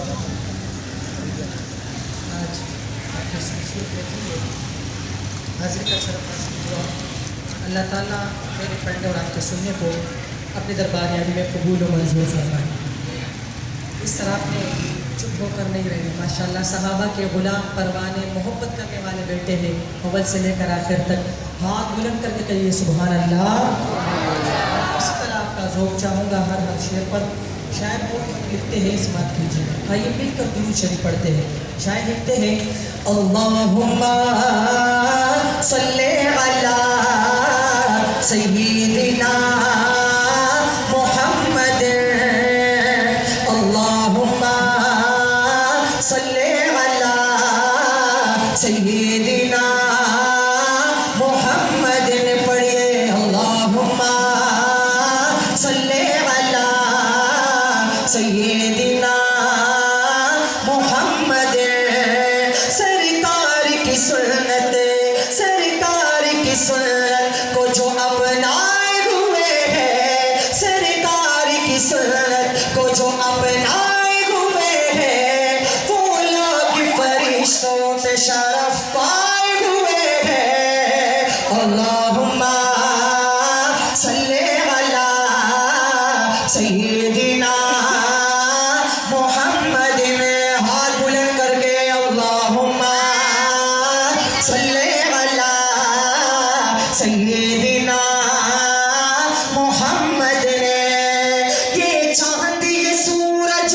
آج آپ کے سلسلے میں تھی حاضر کا شرف حاصل ہوا. اللہ تعالیٰ میرے پڑھنے اور آپ کے سننے کو اپنے دربار یعنی میں قبول و منظور فرمائے. اس طرح آپ نے چپ ہو کر نہیں رہے. ماشاءاللہ صحابہ کے غلام پروانے محبت کرنے والے بیٹے ہیں. اول سے لے کر آخر تک ہاتھ بلند کر کے کہیے سبحان اللہ. اسی طرح آپ کا ذوق چاہوں گا ہر شعر پر. شاعر وہ لکھتے ہیں اس بات کیجیے. آئیے مل کر درود شریف پڑھتے ہیں. شاعر لکھتے ہیں اللہم صلی علی سیدنا محمد. اللہم صلی علی سیدنا محمد. پڑھیے اللہم صلی علی سیدنا محمد. سرکار کی سنت کو جو اپنائے ہوئے ہیں, سرکار کی سنت کو جو اپنائے ہوئے ہیں, وہ لوگ فرشتوں پہ شرف پائے ہوئے ہیں. اللہم صلی علی سیدنا محمد. میں ہاتھ بلند کر کے اللہم صلی علی سیدنا محمد. یہ چاند یہ سورج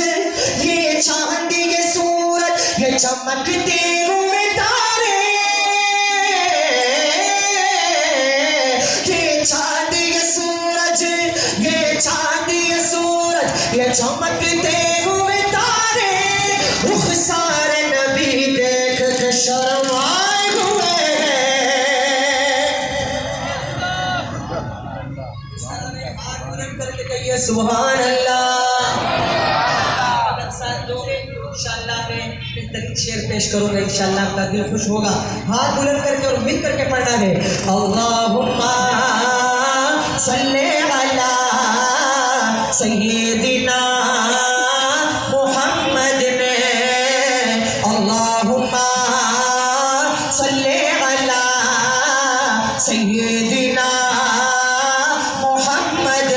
یہ چاند یہ سورج یہ چمکتے ہوئے تارے, یہ چاند یہ سورج یہ چاند یہ سورج یہ چمکتے ہوئے تارے, رخسار نبی دیکھ کے شرمائے ہوئے ہیں. ہاتھ بلند کر کے کہیے سبحان اللہ. انشاءاللہ میں بہترین شعر پیش کروں گا. انشاءاللہ آپ کا دل خوش ہوگا. ہاتھ بلند کر کے اور مل کر کے پڑھنا ہے اللہم صلی علی سیدنا محمد. اللہم صلی علی سیدنا محمد.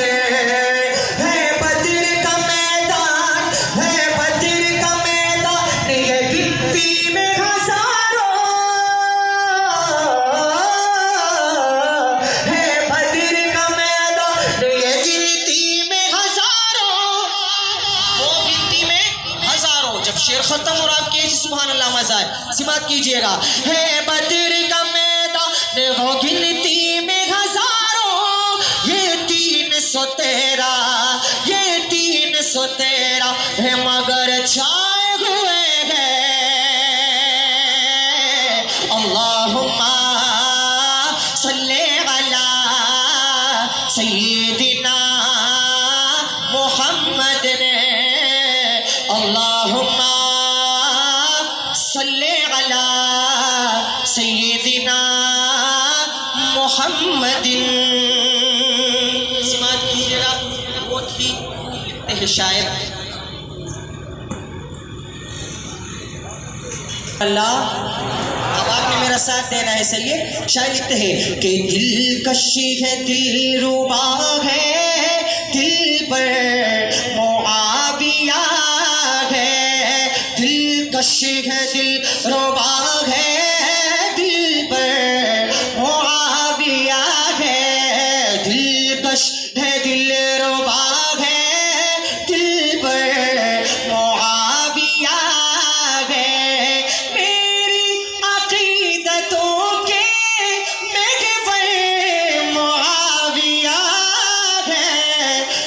ہے بدر کا میدان ہے بدر کا میدان یہ گنتی میں ہزاروں, ہے بدر کا میدان یہ گنتی میں ہزاروں, وہ گنتی میں ہزاروں. جب شعر ختم اور آپ کے سبحان اللہ مزہ ہے سماعت کیجئے گا. ہے بدر کا میدان وہ گنتی میں ہزاروں, یہ 313 یہ 313 ہے مگر چھائے ہوئے ہیں. اللہم صلی علی سیدنا محمد. اللہم صلی علی سیدنا محمد. سماعت کیجیے گا. بہت ہی لکھتے ہیں شاعر اللہ. اب آپ نے میرا ساتھ دینا ہے. چلیے شاعر لکھتے ہیں کہ دلکشی ہے دل ربا ہے دل پر معاویہ ہے, دلکشی ہے دل ربا ہے دل پر معاویہ ہے, دلکش ہے دل ربا ہے دل پر معاویہ ہے. میری عقیدتوں کے محور معاویہ ہے,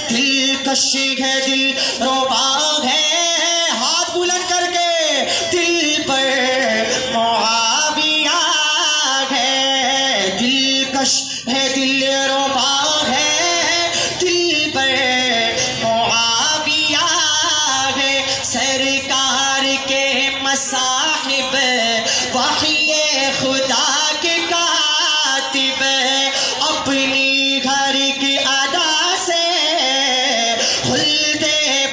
دلکش ہے دل ربا ہے. ہاتھ بلند کر کے دل پر معاویہ ہے, دلکش ہے دل ربا ہے دل پر معاویہ ہے. سرکار کے مصاحب وحی خدا کے کاتب اپنی گھر کی ادا سے خلد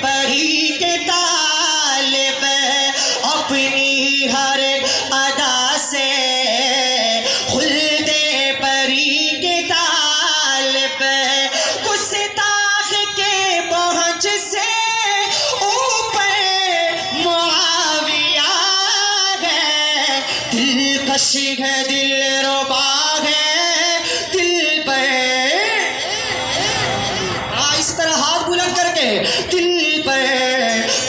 بری کے تالے ہے دل ربا ہے دل پر اس طرح ہاتھ بلند کر کے دل پر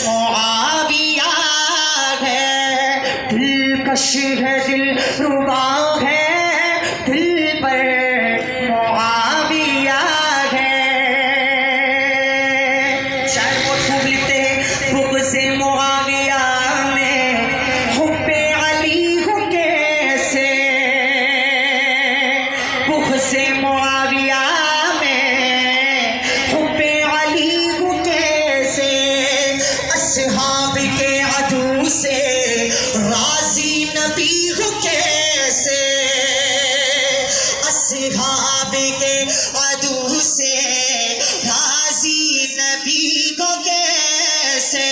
معاویہ ہے دلکش ہے دل ربا ہے دل پر معاویہ ہے شاعر بہت خوب لکھتے ہیں بغض معاویہ میں حب علی ہو کیسے بغض معاویہ میں حب علی ہو کیسے اصحاب کے عدو سے راضی نبی ہو کیسے اصحاب کے عدو سے راضی نبی کو کیسے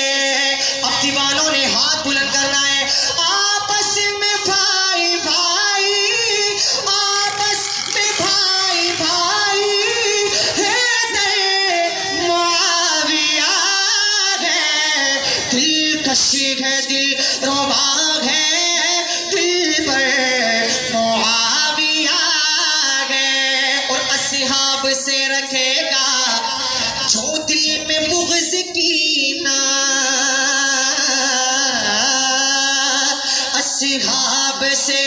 اب دیوانوں نے ہاتھ بلند کرنا ہے آپس میں بھائی بھائی آپس میں بھائی بھائی حیدر معاویہ ہے دلکش ہے دل ربا ہے دل پر معاویہ ہے اور اصحاب سے رکھے گا جو دل میں بغض کینا اصحاب سے